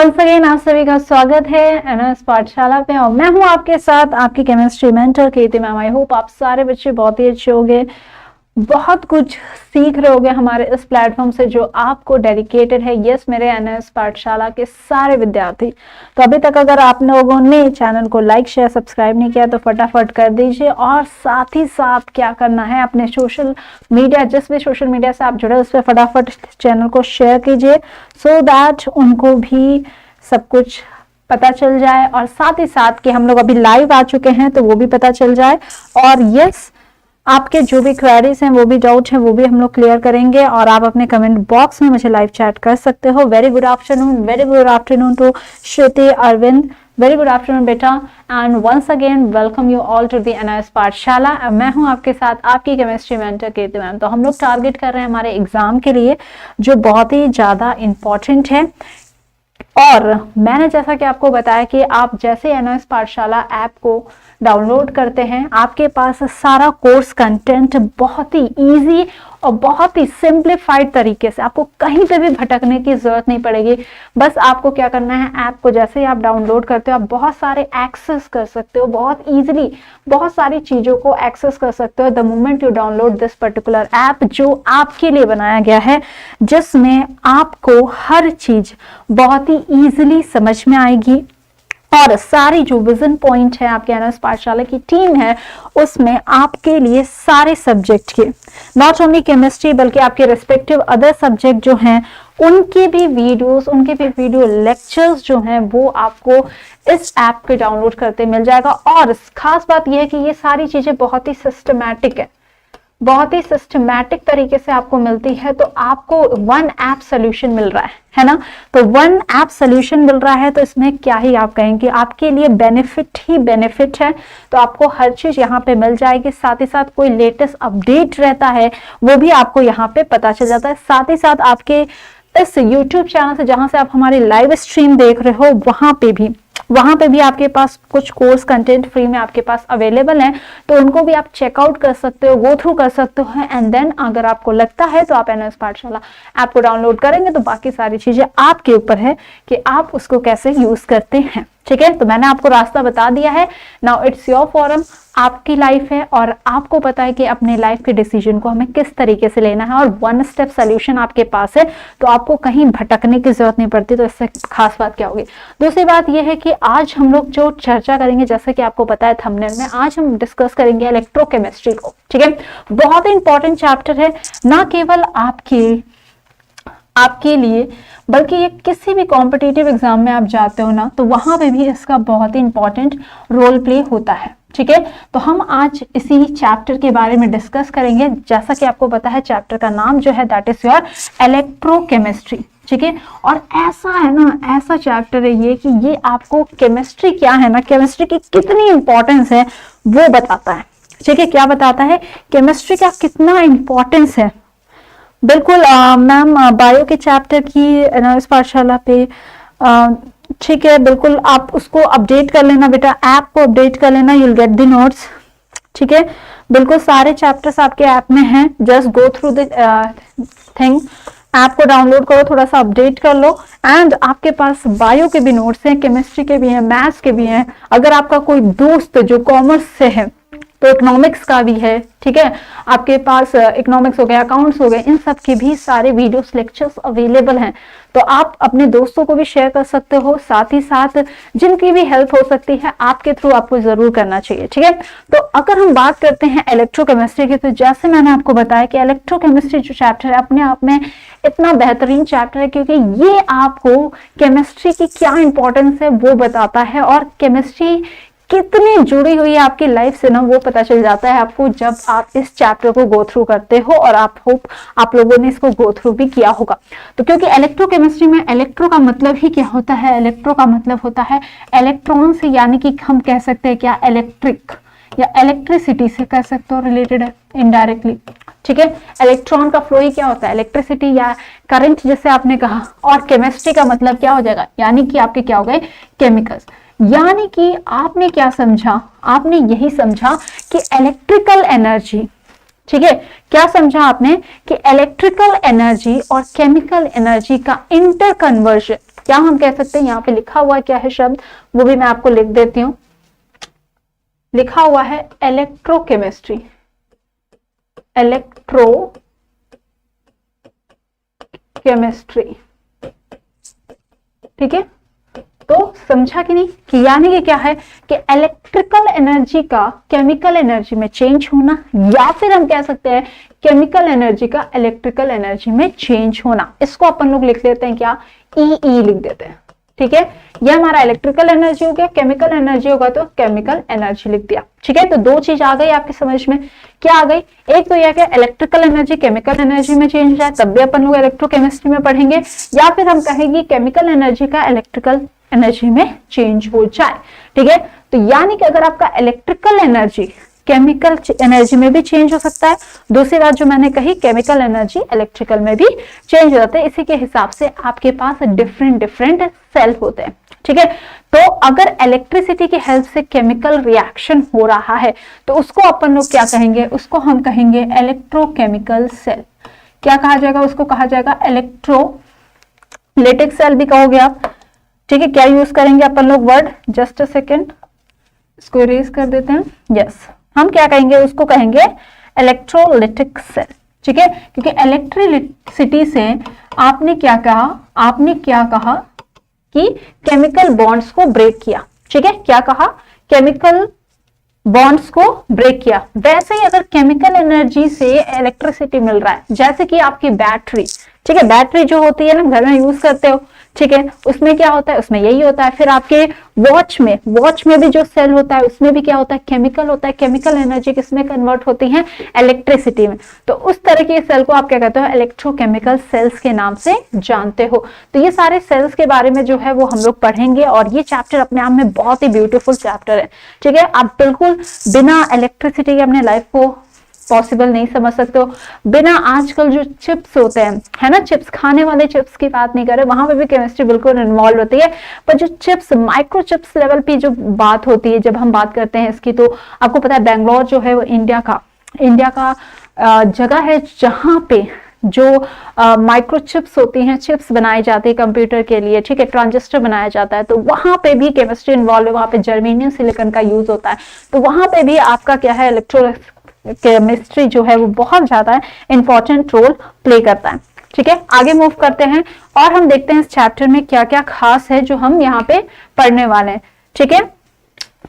Once again आप सभी का स्वागत है एनएस पाठशाला पे और मैं हूं आपके साथ आपकी chemistry mentor Kirti ma'am. I hope आप सारे बच्चे बहुत ही अच्छे होंगे, बहुत कुछ सीख रहे होंगे हमारे इस प्लेटफॉर्म से जो आपको डेडिकेटेड है। यस मेरे एनएस पाठशाला के सारे विद्यार्थी, तो अभी तक अगर आप लोगों ने चैनल को लाइक शेयर सब्सक्राइब नहीं किया तो फटाफट कर दीजिए। और साथ ही साथ क्या करना है, अपने सोशल मीडिया, जिस भी सोशल मीडिया से आप जुड़े उस पर फटाफट चैनल को शेयर कीजिए सो दैट उनको भी सब कुछ पता चल जाए। और साथ ही साथ कि हम लोग अभी लाइव आ चुके हैं तो वो भी पता चल जाए। और यस, आपके जो भी क्वेरीज हैं, वो भी डाउट है, वो भी हम लोग क्लियर करेंगे। और आप अपने कमेंट बॉक्स में मुझे लाइव चैट कर सकते हो। Very good afternoon to Shruti Arvind, very good afternoon बेटा। And once again welcome you all to the NS Pathshala. मैं हूं आपके साथ आपकी केमिस्ट्री मेंटर कीर्ति मैम। तो हम लोग टारगेट कर रहे हैं हमारे एग्जाम के लिए जो बहुत ही ज्यादा इंपॉर्टेंट है। और मैंने जैसा कि आपको बताया कि आप जैसे एनएस पाठशाला ऐप को डाउनलोड करते हैं, आपके पास सारा कोर्स कंटेंट बहुत ही इजी और बहुत ही सिंप्लीफाइड तरीके से, आपको कहीं पे भी भटकने की जरूरत नहीं पड़ेगी। बस आपको क्या करना है, ऐप को जैसे ही आप डाउनलोड करते हो आप बहुत सारे एक्सेस कर सकते हो, बहुत इजीली बहुत सारी चीजों को एक्सेस कर सकते हो the moment you download this particular app, जो आपके लिए बनाया गया है, जिसमें आपको हर चीज बहुत ही इजीली समझ में आएगी। और सारी जो विजन पॉइंट है आपके एनएस पाठशाला की टीम है, उसमें आपके लिए सारे सब्जेक्ट के, नॉट ओनली केमिस्ट्री बल्कि आपके रिस्पेक्टिव अदर सब्जेक्ट जो हैं उनके भी वीडियोस, उनके भी वीडियो लेक्चर्स जो हैं वो आपको इस ऐप पे डाउनलोड करते मिल जाएगा। और खास बात यह है कि ये सारी चीजें बहुत ही सिस्टमैटिक है, बहुत ही सिस्टमैटिक तरीके से आपको मिलती है। तो आपको वन ऐप सोल्यूशन मिल रहा है ना। तो वन ऐप सोल्यूशन मिल रहा है तो इसमें क्या ही आप कहेंगे, आपके लिए बेनिफिट ही बेनिफिट है। तो आपको हर चीज यहाँ पे मिल जाएगी। साथ ही साथ कोई लेटेस्ट अपडेट रहता है वो भी आपको यहाँ पे पता चल जाता है। साथ ही साथ आपके इस YouTube चैनल से, जहां से आप हमारी लाइव स्ट्रीम देख रहे हो, वहां पे भी आपके पास कुछ कोर्स कंटेंट फ्री में आपके पास अवेलेबल है। तो उनको भी आप चेकआउट कर सकते हो, गो थ्रू कर सकते हो। एंड देन अगर आपको लगता है तो आप एनएस पाठशाला ऐप को डाउनलोड करेंगे। तो बाकी सारी चीजें आपके ऊपर है कि आप उसको कैसे यूज करते हैं। ठीक है, तो मैंने आपको रास्ता बता दिया है। नाउ इट्स योर फोरम, आपकी लाइफ है और आपको पता है कि अपने लाइफ के डिसीजन को हमें किस तरीके से लेना है। और वन स्टेप सोल्यूशन आपके पास है तो आपको कहीं भटकने की जरूरत नहीं पड़ती। तो इससे खास बात क्या होगी। दूसरी बात यह है कि आज हम लोग जो चर्चा करेंगे, जैसा कि आपको पता है थंबनेल में, आज हम डिस्कस करेंगे इलेक्ट्रोकेमिस्ट्री को। ठीक है, बहुत ही इंपॉर्टेंट चैप्टर है, ना केवल आपके लिए बल्कि ये किसी भी कॉम्पिटिटिव एग्जाम में आप जाते हो ना, तो वहां पे भी इसका बहुत ही इंपॉर्टेंट रोल प्ले होता है। ठीक है, तो हम आज इसी चैप्टर के बारे में डिस्कस करेंगे। जैसा कि आपको पता है चैप्टर का नाम जो है दैट इज योर इलेक्ट्रोकेमिस्ट्री। ठीक है, और ऐसा है ना, ऐसा चैप्टर है ये कि ये आपको केमिस्ट्री क्या है ना, केमिस्ट्री की कितनी इंपॉर्टेंस है वो बताता है। ठीक है, क्या बताता है, केमिस्ट्री का कितना इंपॉर्टेंस है। बिल्कुल मैम बायो के चैप्टर की एनएस पाठशाला पे ठीक है, बिल्कुल आप उसको अपडेट कर लेना बेटा, ऐप को अपडेट कर लेना, यूल गेट द नोट्स। ठीक है, बिल्कुल सारे चैप्टर्स आपके ऐप में हैं। Just go through the thing, app को डाउनलोड करो, थोड़ा सा अपडेट कर लो। एंड आपके पास बायो के भी नोट्स हैं, केमिस्ट्री के भी हैं, मैथ्स के भी हैं। अगर आपका कोई दोस्त जो कॉमर्स से है तो इकोनॉमिक्स का भी है। ठीक है, आपके पास इकोनॉमिक्स हो गया, अकाउंट्स हो गए, इन सब के भी सारे वीडियोस लेक्चर्स अवेलेबल हैं। तो आप अपने दोस्तों को भी शेयर कर सकते हो। साथ ही साथ जिनकी भी हेल्प हो सकती है आपके थ्रू आपको जरूर करना चाहिए। ठीक है, तो अगर हम बात करते हैं इलेक्ट्रोकेमिस्ट्री की, तो जैसे मैंने आपको बताया कि इलेक्ट्रोकेमिस्ट्री जो चैप्टर है अपने आप में इतना बेहतरीन चैप्टर है, क्योंकि ये आपको केमिस्ट्री की क्या इंपॉर्टेंस है वो बताता है और केमिस्ट्री कितनी जुड़ी हुई है आपकी लाइफ से ना, वो पता चल जाता है आपको जब आप इस चैप्टर को गो थ्रू करते हो। और आप होप आप लोगों ने इसको गो थ्रू भी किया होगा। तो क्योंकि इलेक्ट्रोकेमिस्ट्री में इलेक्ट्रो का मतलब ही क्या होता है, इलेक्ट्रो का मतलब होता है इलेक्ट्रॉन से, यानी कि हम कह सकते हैं क्या, इलेक्ट्रिक या इलेक्ट्रिसिटी से कह सकते हो, रिलेटेड है इनडायरेक्टली। ठीक है, इलेक्ट्रॉन का फ्लो ही क्या होता है, इलेक्ट्रिसिटी या करंट जैसे आपने कहा। और केमिस्ट्री का मतलब क्या हो जाएगा, यानी कि आपके क्या हो गए, केमिकल्स। यानी कि आपने क्या समझा, आपने यही समझा कि इलेक्ट्रिकल एनर्जी, ठीक है, क्या समझा आपने कि इलेक्ट्रिकल एनर्जी और केमिकल एनर्जी का इंटर कन्वर्जन क्या हम कह सकते हैं, यहाँ पे लिखा हुआ क्या है शब्द, वो भी मैं आपको लिख देती हूँ। लिखा हुआ है इलेक्ट्रोकेमिस्ट्री, इलेक्ट्रोकेमिस्ट्री, ठीक है। तो समझा कि नहीं, कि यानी कि क्या है कि इलेक्ट्रिकल एनर्जी का केमिकल एनर्जी में चेंज होना, या फिर हम कह सकते हैं केमिकल एनर्जी का इलेक्ट्रिकल एनर्जी में चेंज होना। इसको अपन लोग लिख लेते हैं क्या, ई लिख देते हैं, ठीक है। यह हमारा इलेक्ट्रिकल एनर्जी हो गया, केमिकल एनर्जी होगा तो केमिकल एनर्जी लिख दिया, ठीक है। तो दो चीज आ गई आपकी समझ में, क्या आ गई, एक तो यह कि इलेक्ट्रिकल एनर्जी केमिकल एनर्जी में चेंज हो जाए, तब भी अपन लोग इलेक्ट्रोकेमिस्ट्री में पढ़ेंगे, या फिर हम कहेंगे केमिकल एनर्जी का इलेक्ट्रिकल एनर्जी में चेंज हो जाए, ठीक है। तो यानी कि अगर आपका इलेक्ट्रिकल एनर्जी केमिकल एनर्जी में भी चेंज हो सकता है, दूसरी बात जो मैंने कही केमिकल एनर्जी इलेक्ट्रिकल में भी चेंज हो जाता है। इसी के हिसाब से आपके पास डिफरेंट सेल होते हैं, ठीक है। तो अगर इलेक्ट्रिसिटी की हेल्प से केमिकल रिएक्शन हो रहा है तो उसको अपन लोग क्या कहेंगे, उसको हम कहेंगे इलेक्ट्रोकेमिकल सेल। क्या कहा जाएगा, उसको कहा जाएगा इलेक्ट्रोलाइटिक सेल भी कहोगे आप, ठीक है। क्या यूज करेंगे अपन लोग वर्ड, जस्ट अ सेकेंड, इसको इरेज कर देते हैं, यस। हम क्या कहेंगे, उसको कहेंगे इलेक्ट्रोलाइटिक सेल, ठीक है। क्योंकि इलेक्ट्रिसिटी से आपने क्या कहा कि केमिकल बॉन्ड्स को ब्रेक किया, ठीक है। क्या कहा, केमिकल बॉन्ड्स को ब्रेक किया। वैसे ही अगर केमिकल एनर्जी से इलेक्ट्रिसिटी मिल रहा है, जैसे कि आपकी बैटरी, ठीक है, बैटरी जो होती है ना घर में यूज करते हो, ठीक है, उसमें क्या होता है, उसमें यही होता है। फिर आपके वॉच में भी जो सेल होता है उसमें भी क्या होता है, केमिकल होता है। केमिकल एनर्जी किसमें कन्वर्ट होती है, इलेक्ट्रिसिटी में। तो उस तरह के सेल को आप क्या कहते हो, इलेक्ट्रोकेमिकल सेल्स के नाम से जानते हो। तो ये सारे सेल्स के बारे में जो है वो हम लोग पढ़ेंगे, और ये चैप्टर अपने आप में बहुत ही ब्यूटीफुल चैप्टर है, ठीक है। आप बिल्कुल बिना इलेक्ट्रिसिटी के अपने लाइफ को पॉसिबल नहीं समझ सकते हो। बिना आजकल जो चिप्स होते हैं, है ना, चिप्स, खाने वाले चिप्स की बात नहीं कर रहे, वहां पे भी केमिस्ट्री बिल्कुल इन्वॉल्व होती है, पर जो चिप्स, माइक्रो चिप्स लेवल पे जो बात होती है, जब हम बात करते हैं इसकी, तो आपको पता है बेंगलोर जो है वो इंडिया का जगह है जहां पे जो माइक्रो चिप्स होती हैं, चिप्स बनाई जाती है कंप्यूटर के लिए, ठीक है, ट्रांजिस्टर बनाया जाता है, तो वहां पे भी केमिस्ट्री इन्वॉल्व है। वहां पे जर्मेनियम सिलिकॉन का यूज होता है, तो वहां पे भी आपका क्या है, केमिस्ट्री जो है वो बहुत ज्यादा इंपॉर्टेंट रोल प्ले करता है, ठीक है। आगे मूव करते हैं और हम देखते हैं इस चैप्टर में क्या क्या खास है जो हम यहाँ पे पढ़ने वाले हैं, ठीक है।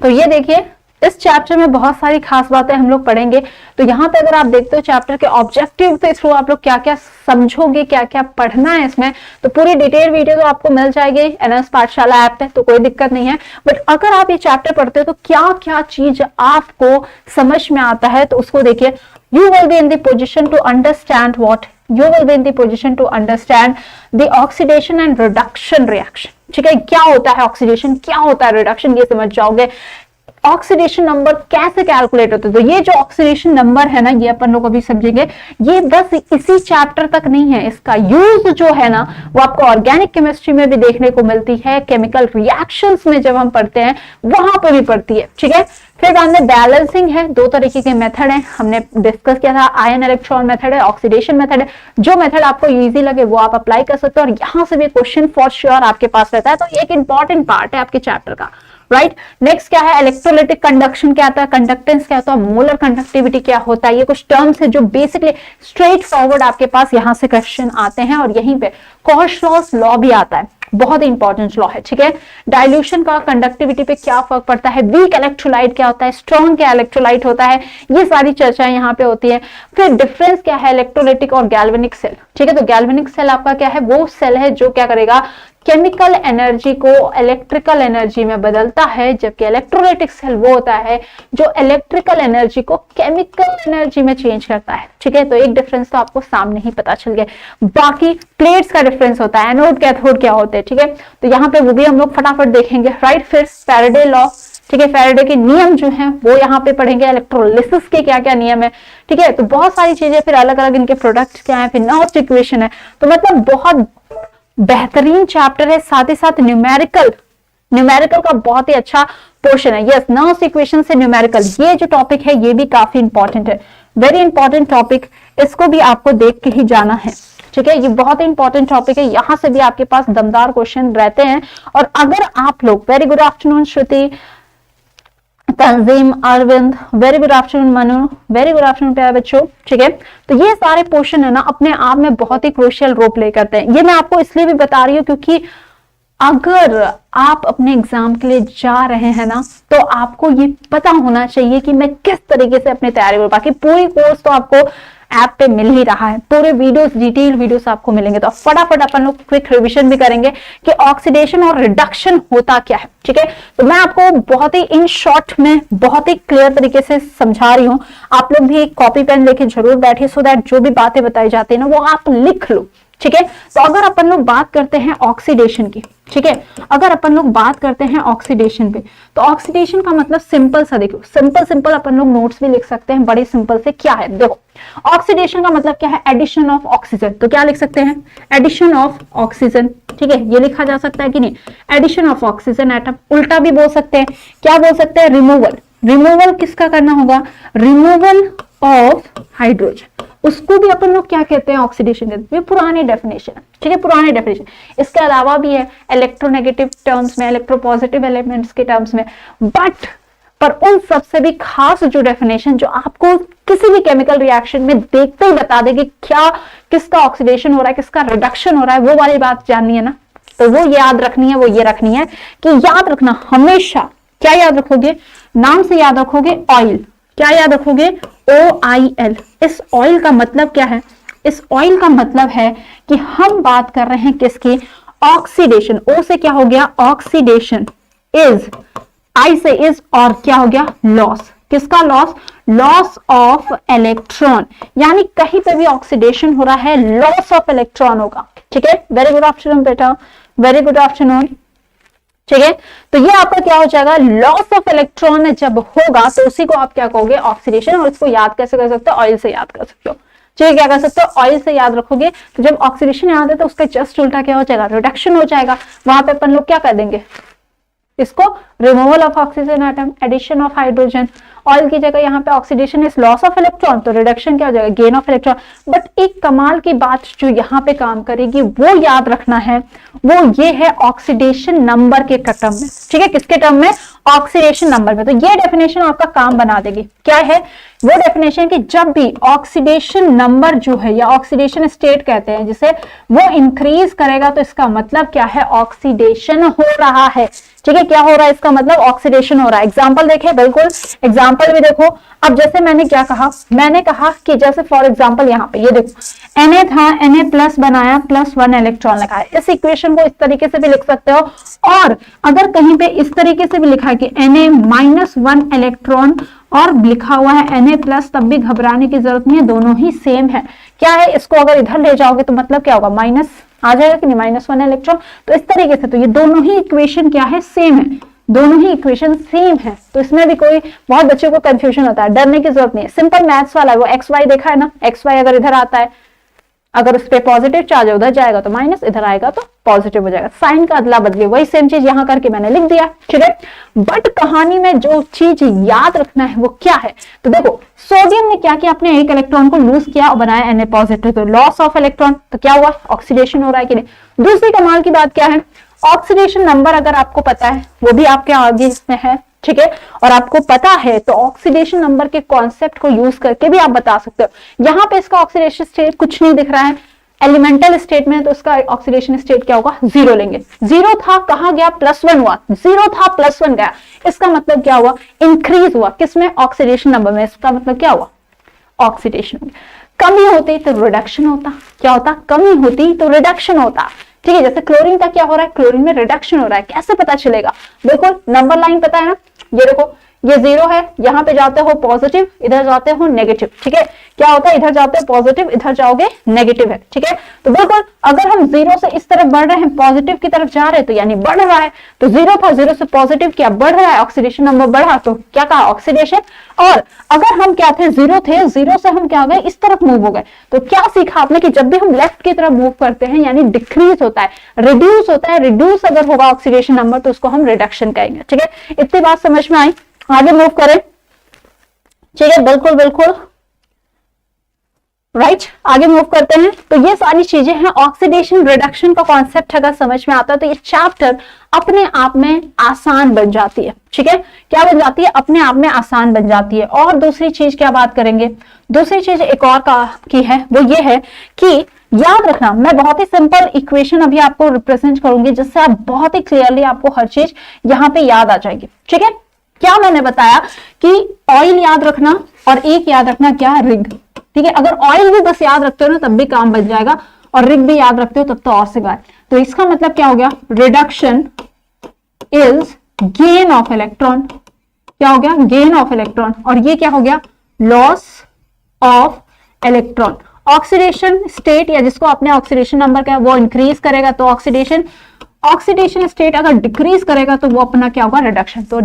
तो ये देखिए, इस चैप्टर में बहुत सारी खास बातें हम लोग पढ़ेंगे। तो यहाँ पे अगर आप देखते हो चैप्टर के ऑब्जेक्टिव के थ्रू आप लोग क्या क्या समझोगे, क्या क्या पढ़ना है इसमें, तो पूरी डिटेल वीडियो तो आपको मिल जाएगी एनएस पाठशाला ऐप पे, तो कोई दिक्कत नहीं है। बट अगर आप ये चैप्टर पढ़ते हो तो क्या क्या चीज आपको समझ में आता है, तो उसको देखिए। You will be in the position to understand what? You will be in the position to understand the oxidation and reduction reaction. ठीक है, क्या होता है ऑक्सीडेशन, क्या होता है रिडक्शन, ये समझ जाओगे। ऑक्सीडेशन नंबर कैसे कैलकुलेट होते हैं, तो ये जो ऑक्सीडेशन नंबर है ना, ये अपन लोग अभी समझेंगे। ये बस इसी चैप्टर तक नहीं है, इसका यूज जो है ना वो आपको ऑर्गेनिक केमिस्ट्री में भी देखने को मिलती है, केमिकल रिएक्शंस में जब हम पढ़ते हैं वहां पर भी पढ़ती है, ठीक है। फिर बाद में बैलेंसिंग है, दो तरीके के मेथड है, हमने डिस्कस किया था, आयन इलेक्ट्रॉन मेथड है, ऑक्सीडेशन मेथड है। जो मेथड आपको इजी लगे वो आप अप्लाई कर सकते हो, और यहां से भी क्वेश्चन फॉर श्योर आपके पास रहता है, तो एक इंपॉर्टेंट पार्ट है आपके चैप्टर का, राइट। नेक्स्ट क्या है, इलेक्ट्रोलाइटिक कंडक्शन क्या होता है, कंडक्टेंस क्या होता है, मोलर कंडक्टिविटी क्या होता है। ये कुछ टर्म्स है जो बेसिकली स्ट्रेट फॉरवर्ड आपके पास यहां से क्वेश्चन आते हैं, और यहीं पे कॉश लॉ भी आता है, बहुत ही इंपॉर्टेंट लॉ है, ठीक है। डाइल्यूशन का कंडक्टिविटी पे क्या फर्क पड़ता है, वीक इलेक्ट्रोलाइट क्या होता है, स्ट्रॉन्ग क्या इलेक्ट्रोलाइट होता है, ये सारी चर्चाएं यहाँ पे होती है। फिर डिफरेंस क्या है इलेक्ट्रोलाइटिक और गैल्वेनिक सेल, ठीक है। तो गैल्वेनिक सेल आपका क्या है, वो सेल है जो क्या करेगा, केमिकल एनर्जी को इलेक्ट्रिकल एनर्जी में बदलता है, जबकि इलेक्ट्रोलाइटिक सेल वो होता है जो इलेक्ट्रिकल एनर्जी को केमिकल एनर्जी में चेंज करता है, ठीक है। तो एक डिफरेंस तो आपको सामने ही पता चल गया। बाकी प्लेट्स का डिफरेंस होता है, एनोड कैथोड क्या होते हैं, ठीक है। तो यहाँ पे वो भी हम लोग फटाफट देखेंगे, राइट। फिर फैराडे लॉ, ठीक है, फैराडे के नियम जो हैं वो यहाँ पे पढ़ेंगे, इलेक्ट्रोलिसिस के क्या क्या नियम है, ठीक है। तो बहुत सारी चीजें, फिर अलग अलग इनके प्रोडक्ट्स क्या है, फिर नॉस्ट इक्वेशन है। तो मतलब बहुत बेहतरीन चैप्टर है, साथ ही साथ न्यूमेरिकल का बहुत ही अच्छा पोर्शन है। यस, नॉस्ट इक्वेशन से न्यूमेरिकल, ये जो टॉपिक है ये भी काफी इंपॉर्टेंट है, वेरी इंपॉर्टेंट टॉपिक, इसको भी आपको देख के ही जाना है, ठीक है, ये बहुत ही इंपॉर्टेंट टॉपिक है, यहां से भी आपके पास दमदार क्वेश्चन रहते हैं। और अगर आप लोग, very good afternoon Shruti, Tanzeem, Arvind, very good afternoon Manu, very good afternoon प्यारे बच्चों, ठीक है। तो ये सारे पोर्शन है ना अपने आप में बहुत ही क्रूशियल रोल प्ले करते हैं। ये मैं आपको इसलिए भी बता रही हूँ क्योंकि अगर आप अपने एग्जाम के लिए जा रहे हैं ना, तो आपको ये पता होना चाहिए कि मैं किस तरीके से अपनी तैयारी करूं। बाकी पूरी कोर्स तो आपको ऐप पे मिल ही रहा है, पूरे वीडियोस, डिटेल वीडियोस आपको मिलेंगे। तो फटाफट अपन लोग क्विक रिवीजन भी करेंगे कि ऑक्सीडेशन और रिडक्शन होता क्या है, ठीक है। तो मैं आपको बहुत ही इन शॉर्ट में बहुत ही क्लियर तरीके से समझा रही हूँ। आप लोग भी एक कॉपी पेन लेके जरूर बैठिए, सो दैट जो भी बातें बताई जाती है ना वो आप लिख लो, ठीक है। तो अगर अपन लोग बात करते हैं ऑक्सीडेशन की, ठीक है, अगर अपन लोग बात करते हैं ऑक्सीडेशन पे, तो ऑक्सीडेशन का मतलब सिंपल सा देखो, सिंपल अपन लोग नोट्स भी लिख सकते हैं बड़े सिंपल से। क्या है देखो, ऑक्सीडेशन का मतलब क्या है, एडिशन ऑफ ऑक्सीजन। तो क्या लिख सकते हैं, एडिशन ऑफ ऑक्सीजन, ठीक है, ये लिखा जा सकता है कि नहीं, एडिशन ऑफ ऑक्सीजन एटम। उल्टा भी बोल सकते हैं, क्या बोल सकते हैं, रिमूवल। रिमूवल किसका करना होगा, रिमूवल ऑफ हाइड्रोजन, उसको भी अपन लोग क्या कहते हैं, ऑक्सीडेशन कहते हैं। ये पुरानी डेफिनेशन है, ठीक है, पुरानी डेफिनेशन। इसके अलावा भी है इलेक्ट्रोनेगेटिव टर्म्स में, इलेक्ट्रोपॉजिटिव एलिमेंट्स के टर्म्स में, बट पर उन सबसे भी खास जो डेफिनेशन जो आपको किसी भी केमिकल रिएक्शन में देखते ही बता देगी क्या, किसका ऑक्सीडेशन हो रहा है, किसका रिडक्शन हो रहा है, वो वाली बात जाननी है ना, तो वो याद रखनी है, वो ये रखनी है कि याद रखना हमेशा, क्या याद रखोगे, नाम से याद रखोगे ऑयल, क्या याद रखोगे, OIL। इस ऑयल का मतलब क्या है, इस ऑयल का मतलब है कि हम बात कर रहे हैं किसकी, ऑक्सीडेशन। ओ से क्या हो गया, ऑक्सीडेशन, इज, आई से इज, और क्या हो गया, लॉस। किसका लॉस, लॉस ऑफ इलेक्ट्रॉन, यानी कहीं पे भी ऑक्सीडेशन हो रहा है, लॉस ऑफ इलेक्ट्रॉन होगा, ठीक है। वेरी गुड आफ्टरनून बेटा, वेरी गुड आफ्टरनून, ठीक है। तो ये आपका क्या हो जाएगा, लॉस ऑफ इलेक्ट्रॉन जब होगा तो उसी को आप क्या कहोगे, ऑक्सीडेशन। और इसको याद कैसे कर सकते हो, ऑयल से याद कर सकते हो, ठीक है। क्या कर सकते हो, ऑयल से याद रखोगे। तो जब ऑक्सीडेशन याद है तो उसका जस्ट उल्टा क्या हो जाएगा, रिडक्शन हो जाएगा। वहां पे अपन लोग क्या कर देंगे, इसको removal of oxygen atom, addition of hydrogen. Oil की जगह यहाँ पे oxidation is loss of electron, तो रिडक्शन क्या हो जाएगा, गेन ऑफ इलेक्ट्रॉन। बट एक कमाल की बात जो यहाँ पे काम करेगी वो याद रखना है, वो ये है ऑक्सीडेशन नंबर के टर्म में, ठीक है। किसके टर्म में, ऑक्सीडेशन नंबर में। तो ये डेफिनेशन आपका काम बना देगी। क्या है वो डेफिनेशन कि जब भी ऑक्सीडेशन नंबर जो है, या ऑक्सीडेशन स्टेट कहते हैं जिसे, वो इंक्रीज करेगा तो इसका मतलब क्या है, ऑक्सीडेशन हो रहा है, ठीक है। क्या हो रहा है, इसका मतलब ऑक्सीडेशन हो रहा है। एग्जांपल देखें, बिल्कुल एग्जांपल भी देखो। अब जैसे मैंने क्या कहा, मैंने कहा कि जैसे फॉर एग्जांपल यहाँ पे ये देखो Na था, Na प्लस बनाया, +1 इलेक्ट्रॉन लगा है। इस इक्वेशन को इस तरीके से भी लिख सकते हो, और अगर कहीं पे इस तरीके से भी लिखा है कि Na -1 इलेक्ट्रॉन और लिखा हुआ है Na+, तब भी घबराने की जरूरत नहीं है, दोनों ही सेम है। क्या है, इसको अगर इधर ले जाओगे तो मतलब क्या होगा, माइनस आ जाएगा कि नहीं, -1 इलेक्ट्रॉन। तो इस तरीके से तो ये दोनों ही इक्वेशन क्या है, सेम है, दोनों ही इक्वेशन सेम है। तो इसमें भी कोई बहुत बच्चों को कंफ्यूजन होता है, डरने की जरूरत नहीं है, सिंपल मैथ्स वाला है। वो XY देखा है ना, XY अगर इधर आता है, अगर उस पर पॉजिटिव चार्ज उधर जाएगा तो माइनस, इधर आएगा तो पॉजिटिव हो जाएगा। साइन का अदला बदली, वही सेम चीज यहां करके मैंने लिख दिया, ठीक है। बट कहानी में जो चीज याद रखना है वो क्या है, तो देखो सोडियम ने क्या किया, अपने एक इलेक्ट्रॉन को लूज किया और बनाया Na पॉजिटिव, तो लॉस ऑफ इलेक्ट्रॉन। तो क्या हुआ, ऑक्सीडेशन हो रहा है कि नहीं। दूसरी कमाल की बात क्या है, ऑक्सीडेशन नंबर अगर आपको पता है, वो भी आपके आगे इसमें है, ठीक है, और आपको पता है तो ऑक्सीडेशन नंबर के कॉन्सेप्ट को यूज करके भी आप बता सकते हो। यहाँ पे इसका ऑक्सीडेशन स्टेट कुछ नहीं दिख रहा है, एलिमेंटल स्टेट में, तो इसका ऑक्सीडेशन स्टेट क्या होगा, 0 लेंगे। 0 था, कहा गया, +1 हुआ, 0 था +1 गया, इसका मतलब क्या हुआ, इंक्रीज हुआ, किसमें, ऑक्सीडेशन नंबर में। इसका मतलब क्या हुआ, ऑक्सीडेशन। कमी होती तो रिडक्शन होता, क्या होता, कमी होती तो रिडक्शन होता, ठीक है। जैसे क्लोरीन का क्या हो रहा है, क्लोरीन में रिडक्शन हो रहा है, कैसे पता चलेगा, बिल्कुल नंबर लाइन पता है ना, ये देखो ये 0 है, यहाँ पे जाते हो पॉजिटिव, इधर जाते हो नेगेटिव, ठीक है। क्या होता है, इधर जाते हो पॉजिटिव, इधर जाओगे नेगेटिव है, ठीक है। तो बिल्कुल अगर हम 0 से इस तरफ बढ़ रहे हैं, पॉजिटिव की तरफ जा रहे हैं, तो यानी बढ़ रहा है। तो 0 था, 0 से पॉजिटिव क्या, बढ़ रहा है, ऑक्सीडेशन नंबर बढ़ा, तो क्या कहा, ऑक्सीडेशन। और अगर हम क्या थे, 0 थे, 0 से हम क्या गए, इस तरफ मूव हो गए, तो क्या सीखा आपने कि जब भी हम लेफ्ट की तरफ मूव करते हैं यानी डिक्रीज होता है, रिड्यूस होता है। रिड्यूस अगर होगा ऑक्सीडेशन नंबर तो उसको हम रिडक्शन कहेंगे, ठीक है। इतनी बात समझ में आई, आगे मूव करें, ठीक है, बिल्कुल बिल्कुल। राइट आगे मूव करते हैं। तो ये सारी चीजें हैं, ऑक्सीडेशन रिडक्शन का कॉन्सेप्ट अगर समझ में आता है तो ये चैप्टर अपने आप में आसान बन जाती है। ठीक है, क्या बन जाती है? अपने आप में आसान बन जाती है। और दूसरी चीज क्या बात करेंगे, दूसरी चीज एक और की है, वो ये है कि याद रखना, मैं बहुत ही सिंपल इक्वेशन अभी आपको रिप्रेजेंट करूंगी जिससे आप बहुत ही क्लियरली आपको हर चीज यहाँ पे याद आ जाएगी। ठीक है, क्या मैंने बताया कि ऑयल याद रखना और एक याद रखना क्या, रिग। ठीक है, अगर ऑयल भी बस याद रखते हो ना तब भी काम बन जाएगा, और रिग भी याद रखते हो तब तो और से गाय। तो इसका मतलब क्या हो गया, reduction is gain of electron. क्या हो गया, गेन ऑफ इलेक्ट्रॉन। और ये क्या हो गया, loss of electron. Oxidation state या जिसको आपने ऑक्सीडेशन नंबर का वो इंक्रीज करेगा तो ऑक्सीडेशन स्टेट अगर डिक्रीज करेगा तो वो अपना क्या होगा, रिडक्शन। तो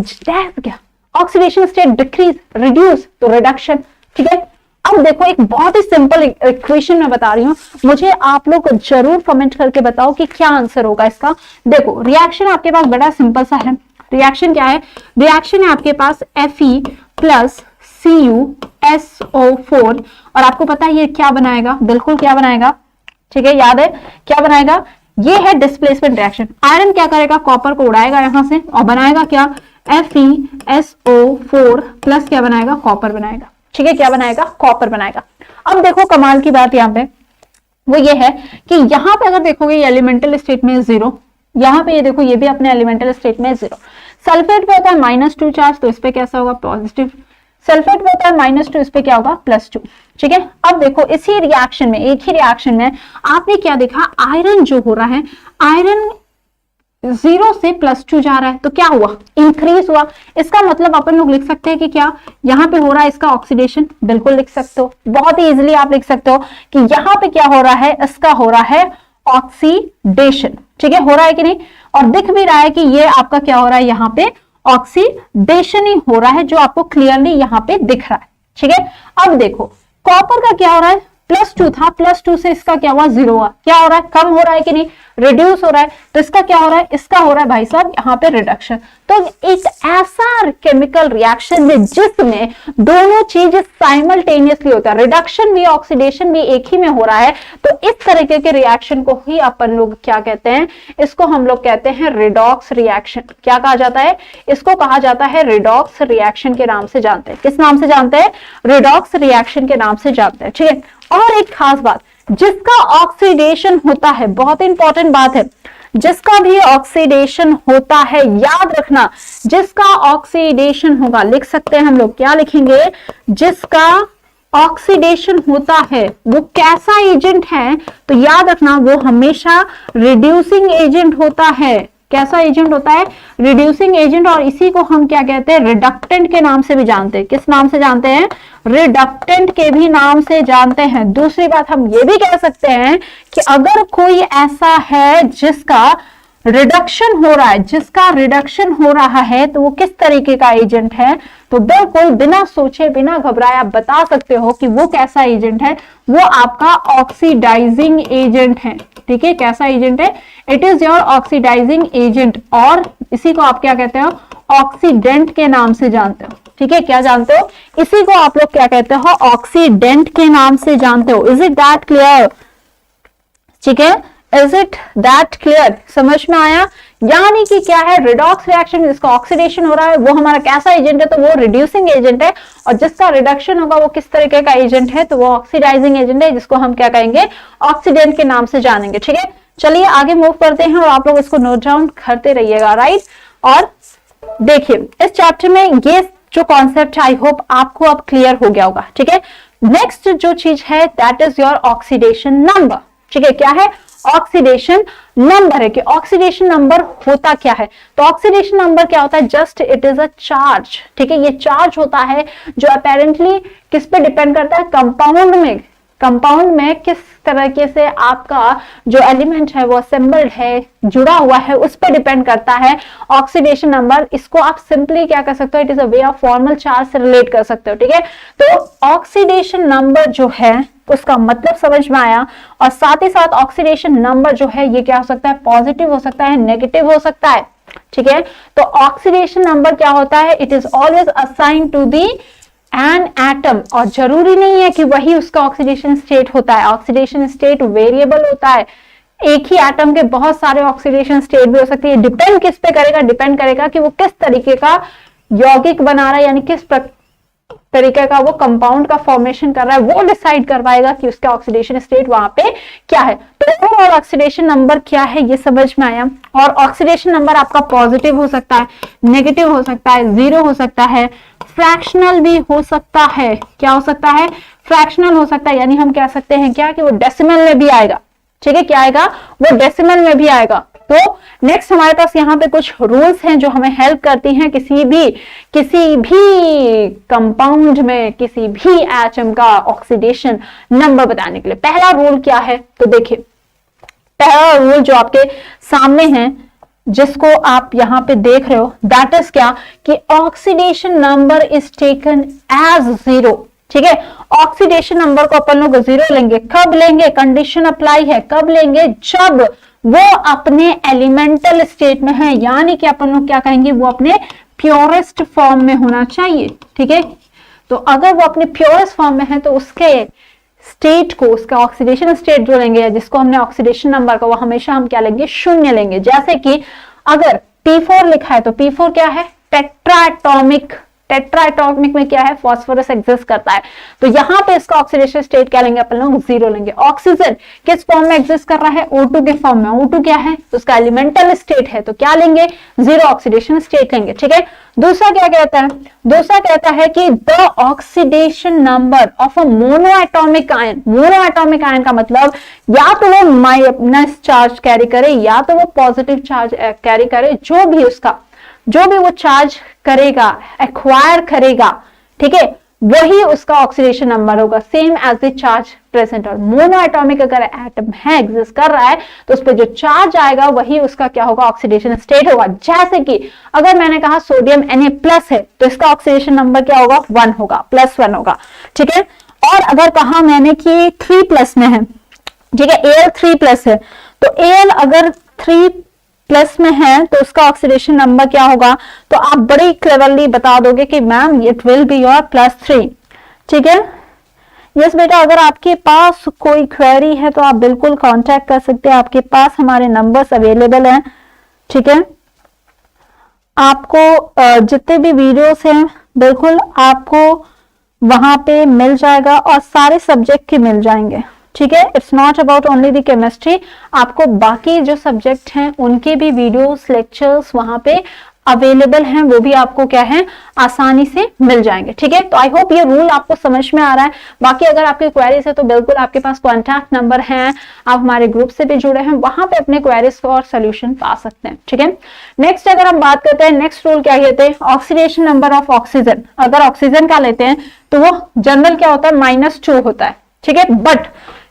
क्या ऑक्सीडेशन स्टेट डिक्रीज, रिड्यूस तो रिडक्शन। ठीक है, अब देखो एक बहुत ही सिंपल इक्वेशन मैं बता रही हूं, मुझे आप लोग जरूर कमेंट करके बताओ कि क्या आंसर होगा इसका। देखो रिएक्शन आपके पास बड़ा सिंपल सा है। रिएक्शन क्या है, रिएक्शन है आपके पास Fe प्लस CuSO4 और आपको पता है ये क्या बनाएगा, बिल्कुल क्या बनाएगा, ठीक है याद है क्या बनाएगा, ये है डिस्प्लेसमेंट रिएक्शन। आयरन क्या करेगा, कॉपर को उड़ाएगा यहां से और बनाएगा क्या, FeSO4 प्लस क्या बनाएगा, कॉपर बनाएगा। ठीक है, क्या बनाएगा, कॉपर बनाएगा। अब देखो कमाल की बात यहाँ पे वो ये है कि यहाँ पे अगर देखोगे ये एलिमेंटल स्टेट में 0, यहाँ पे ये देखो ये भी अपने एलिमेंटल स्टेट में 0। सल्फेट पे होता है -2 चार्ज तो इस पे कैसा होगा, पॉजिटिव। सल्फेट पे होता है -2, इस पे क्या होगा, +2। ठीक है, अब देखो इसी रिएक्शन में, एक ही रिएक्शन में आपने क्या देखा, आयरन जो हो रहा है, आयरन 0 से +2 जा रहा है तो क्या हुआ, इंक्रीज हुआ। इसका मतलब अपन लोग लिख सकते हैं कि क्या यहाँ पे हो रहा है इसका ऑक्सीडेशन, बिल्कुल लिख सकते हो, बहुत ही इजीली आप लिख सकते हो कि यहाँ पे क्या हो रहा है, इसका हो रहा है ऑक्सीडेशन। ठीक है, हो रहा है कि नहीं, और दिख भी रहा है कि ये आपका क्या हो रहा है, यहाँ पे ऑक्सीडेशन ही हो रहा है जो आपको क्लियरली यहाँ पे दिख रहा है। ठीक है, अब देखो कॉपर का क्या हो रहा है, +2 था, +2 से इसका क्या हुआ, 0 हुआ। क्या हो रहा है, कम हो रहा है कि नहीं, रिड्यूस हो रहा है। तो इसका क्या हो रहा है, इसका हो रहा है भाई साहब यहाँ पे रिडक्शन। तो एक ऐसा केमिकल रिएक्शन में जिसमें दोनों चीज साइमल्टेनियसली होता है, रिडक्शन भी ऑक्सीडेशन भी एक ही में हो रहा है, तो इस तरीके के रिएक्शन को ही अपन लोग क्या कहते हैं, इसको हम लोग कहते हैं रिडॉक्स रिएक्शन। क्या कहा जाता है, इसको कहा जाता है रिडॉक्स रिएक्शन के नाम से जानते हैं। किस नाम से जानते हैं, रिडॉक्स रिएक्शन के नाम से जानते हैं। ठीक है, और एक खास बात, जिसका ऑक्सीडेशन होता है, बहुत इंपॉर्टेंट बात है, जिसका भी ऑक्सीडेशन होता है, याद रखना जिसका ऑक्सीडेशन होगा, लिख सकते हैं हम लोग, क्या लिखेंगे, जिसका ऑक्सीडेशन होता है वो कैसा एजेंट है, तो याद रखना वो हमेशा रिड्यूसिंग एजेंट होता है। कैसा एजेंट होता है, रिड्यूसिंग एजेंट, और इसी को हम क्या कहते हैं, रिडक्टेंट के नाम से भी जानते हैं। किस नाम से जानते हैं, रिडक्टेंट के भी नाम से जानते हैं। दूसरी बात हम ये भी कह सकते हैं कि अगर कोई ऐसा है जिसका रिडक्शन हो रहा है, जिसका रिडक्शन हो रहा है तो वो किस तरीके का एजेंट है, तो बिल्कुल बिना सोचे बिना घबराए आप बता सकते हो कि वो कैसा एजेंट है, वो आपका ऑक्सीडाइजिंग एजेंट है। ठीक है, कैसा एजेंट है, it is your oxidising agent, और इसी को आप क्या कहते हो, ऑक्सीडेंट के नाम से जानते हो। ठीक है, क्या जानते हो, इसी को आप लोग क्या कहते हो, ऑक्सीडेंट के नाम से जानते हो। इज इट दैट क्लियर, ठीक है, इज इट दैट क्लियर, समझ में आया। यानी कि क्या है, रिडॉक्स रिएक्शन जिसका ऑक्सीडेशन हो रहा है वो हमारा कैसा एजेंट है, तो वो रिड्यूसिंग एजेंट है, और जिसका रिडक्शन होगा वो किस तरीके का एजेंट है, तो वो ऑक्सीडाइजिंग एजेंट है, जिसको हम क्या कहेंगे, ऑक्सीडेंट के नाम से जानेंगे। ठीक है, चलिए आगे मूव करते हैं और आप लोग इसको नोट डाउन करते रहिएगा। राइट, और देखिए इस चैप्टर में ये जो कॉन्सेप्ट आई होप आपको अब क्लियर हो गया होगा। ठीक है, नेक्स्ट जो चीज है that is your oxidation number. ठीक है, क्या है, ऑक्सीडेशन नंबर है कि ऑक्सीडेशन नंबर होता क्या है, तो ऑक्सीडेशन नंबर क्या होता है, just it is a charge. ठीक है, ये चार्ज होता है जो अपेरेंटली किस पे डिपेंड करता है, कंपाउंड में किस तरीके से आपका जो एलिमेंट है वो असेंबल्ड है, जुड़ा हुआ है, उस पर डिपेंड करता है ऑक्सीडेशन नंबर। इसको आप सिंपली क्या कर सकते हो, it is a way of formal charge से रिलेट कर सकते हो। ठीक है, तो ऑक्सीडेशन नंबर जो है उसका मतलब समझ में आया, और साथ ही साथ ऑक्सीडेशन नंबर जो है ये क्या हो सकता है, पॉजिटिव हो सकता है, नेगेटिव हो सकता है। ठीक है, तो ऑक्सीडेशन नंबर क्या होता है, it is always assign to the an atom, और जरूरी नहीं है कि वही उसका ऑक्सीडेशन स्टेट होता है, ऑक्सीडेशन स्टेट वेरिएबल होता है, एक ही एटम के बहुत सारे ऑक्सीडेशन स्टेट भी हो सकती है। डिपेंड किस पे करेगा, डिपेंड करेगा कि वो किस तरीके का यौगिक बना रहा है, यानी किस तरीके का वो कंपाउंड का फॉर्मेशन कर रहा है, वो डिसाइड करवाएगा कि उसका ऑक्सीडेशन स्टेट वहां पे क्या है। तो ओवरऑल ऑक्सीडेशन नंबर क्या है ये समझ में आया। और ऑक्सीडेशन नंबर आपका पॉजिटिव हो सकता है, नेगेटिव हो सकता है, 0 हो सकता है, फ्रैक्शनल भी हो सकता है। क्या हो सकता है? फ्रैक्शनल हो सकता है, यानी हम कह सकते हैं क्या कि वो डेसिमल में भी आएगा। ठीक है, क्या आएगा? वो डेसिमल में भी आएगा। तो नेक्स्ट हमारे पास यहाँ पे कुछ रूल्स हैं जो हमें हेल्प करती हैं किसी भी कंपाउंड में, किसी भी एटम का ऑक्सीडेशन नंबर बताने के लिए। पहला रूल क्या है? तो देखिए, पहला रूल जो आपके सामने है, जिसको आप यहाँ पे देख रहे हो, दैट इज क्या कि oxidation number is taken as 0। ठीक है, ऑक्सीडेशन नंबर को अपन लोग 0 लेंगे। कब लेंगे? कंडीशन अप्लाई है। कब लेंगे? जब वो अपने एलिमेंटल स्टेट में है, यानी कि अपन लोग क्या कहेंगे, वो अपने प्योरेस्ट फॉर्म में होना चाहिए। ठीक है, तो अगर वो अपने प्योरेस्ट फॉर्म में है तो उसके स्टेट को, उसका ऑक्सीडेशन स्टेट जो लेंगे, जिसको हमने ऑक्सीडेशन नंबर का, वो हमेशा हम क्या लेंगे? 0 लेंगे। जैसे कि अगर P4 लिखा है तो P4 क्या है? टेट्राएटॉमिक। टेट्राएटॉमिक में क्या है? फास्फोरस एग्जिस्ट करता है। तो यहां पे इसका ऑक्सीडेशन स्टेट क्या लेंगे अपन लोग? 0 लेंगे। ऑक्सीजन किस फॉर्म में एग्जिस्ट कर रहा है? O2 के फॉर्म में। O2 क्या है? तो उसका एलिमेंटल स्टेट है, तो क्या लेंगे? 0 ऑक्सीडेशन स्टेट लेंगे। ठीक है, दूसरा क्या कहता है? दूसरा कहता है कि the oxidation number of a monoatomic ion. Monoatomic ion का मतलब या तो वो माइनस चार्ज कैरी करे या तो वो पॉजिटिव चार्ज कैरी करे, जो भी वो चार्ज करेगा, एक्वायर करेगा, ठीक है, वही उसका ऑक्सीडेशन नंबर होगा, same as the charge present. और मोनोएटॉमिक अगर एटम है, एग्जिस्ट कर रहा है, तो उस पर जो चार्ज आएगा वही उसका क्या होगा? ऑक्सीडेशन स्टेट होगा। जैसे कि अगर मैंने कहा सोडियम Na+ है, तो इसका ऑक्सीडेशन नंबर क्या होगा? 1 होगा, +1 होगा। ठीक है, और अगर कहा मैंने कि 3+ में है, ठीक है, Al 3+ है, तो Al अगर 3+ में है तो उसका ऑक्सीडेशन नंबर क्या होगा? तो आप बड़ी क्लेवरली बता दोगे कि ma'am it will be your +3। ठीक है, यस बेटा, अगर आपके पास कोई क्वेरी है तो आप बिल्कुल कांटेक्ट कर सकते हैं, आपके पास हमारे नंबर्स अवेलेबल हैं। ठीक है, आपको जितने भी वीडियोस हैं बिल्कुल आपको वहां पे मिल जाएगा और सारे सब्जेक्ट के मिल जाएंगे। ठीक है, it's not about only the chemistry, आपको बाकी जो सब्जेक्ट हैं उनके भी वीडियोस, लेक्चर्स वहां पे अवेलेबल हैं, वो भी आपको क्या है? आसानी से मिल जाएंगे। ठीक है, तो आई होप ये रूल आपको समझ में आ रहा है। बाकी अगर आपकी क्वेरीज है तो बिल्कुल आपके पास कॉन्टैक्ट नंबर है, आप हमारे ग्रुप से भी जुड़े हैं, वहां पे अपने क्वेरीज और सोल्यूशन पा सकते हैं। ठीक है, नेक्स्ट अगर हम बात करते हैं, नेक्स्ट रूल क्या कहते हैं? Oxidation number of oxygen. अगर ऑक्सीजन का लेते हैं तो वो जनरल क्या होता है? -2 होता है। ठीक है, बट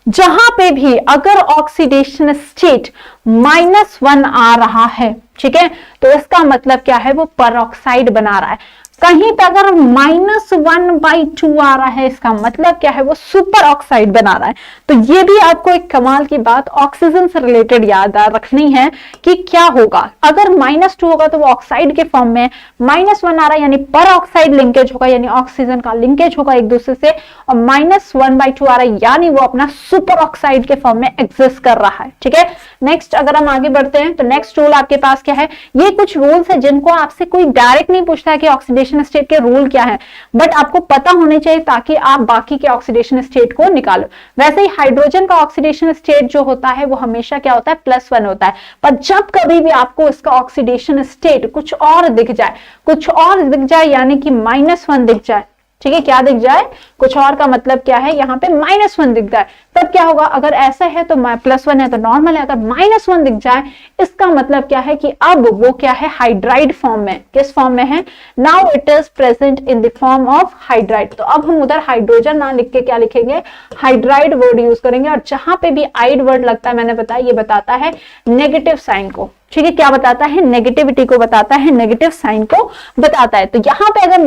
जहां पे भी अगर ऑक्सीडेशन स्टेट -1 आ रहा है, ठीक है, तो इसका मतलब क्या है? वो परऑक्साइड बना रहा है। कहीं पे अगर -1/2 आ रहा है, इसका मतलब क्या है? वो सुपर ऑक्साइड बना रहा है। तो ये भी आपको एक कमाल की बात ऑक्सीजन से रिलेटेड याद रखनी है कि क्या होगा अगर -2 होगा तो वो ऑक्साइड के फॉर्म में, -1 आ रहा है यानी पर ऑक्साइड लिंकेज होगा, यानी ऑक्सीजन का लिंकेज होगा एक दूसरे से, और -1/2 आ रहा है यानी वो अपना सुपर ऑक्साइड के फॉर्म में एग्जिस्ट कर रहा है। ठीक है, नेक्स्ट अगर हम आगे बढ़ते हैं तो नेक्स्ट रूल आपके पास क्या है? ये कुछ रूल्स है जिनको आपसे कोई डायरेक्ट नहीं पूछता है कि ऑक्सीडेशन स्टेट के रूल क्या है, बट आपको पता होने चाहिए ताकि आप बाकी के ऑक्सीडेशन स्टेट को निकालो। वैसे ही हाइड्रोजन का ऑक्सीडेशन स्टेट जो होता है वो हमेशा क्या होता है? +1 होता है। पर जब कभी भी आपको इसका ऑक्सीडेशन स्टेट कुछ और दिख जाए, यानी कि -1 दिख जाए, ठीक है, क्या दिख जाए? कुछ और का मतलब क्या है? यहाँ पे -1 दिख जाए, तब क्या होगा? अगर ऐसा है तो +1 है तो नॉर्मल है, अगर -1 दिख जाए इसका मतलब क्या है कि अब वो क्या है? हाइड्राइड फॉर्म में। किस फॉर्म में है? Now it is present in the form of hydride. तो अब हम उधर हाइड्रोजन ना लिख के क्या लिखेंगे? हाइड्राइड वर्ड यूज करेंगे। और जहां पे भी आइड वर्ड लगता है, मैंने बताया, ये बताता है नेगेटिव साइन को। ठीक है, क्या बताता है? नेगेटिविटी को बताता है, नेगेटिव साइन को बताता है। तो यहाँ पे अगर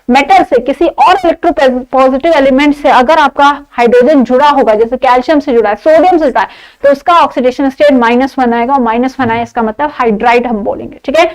मेटल से किसी और इलेक्ट्रोपॉजिटिव एलिमेंट से अगर आपका हाइड्रोजन जुड़ा होगा, जैसे कैल्शियम से जुड़ा है, सोडियम से जुड़ा है, तो उसका ऑक्सीडेशन स्टेट -1 आएगा, और -1 आए इसका मतलब हाइड्राइड हम बोलेंगे। ठीक है,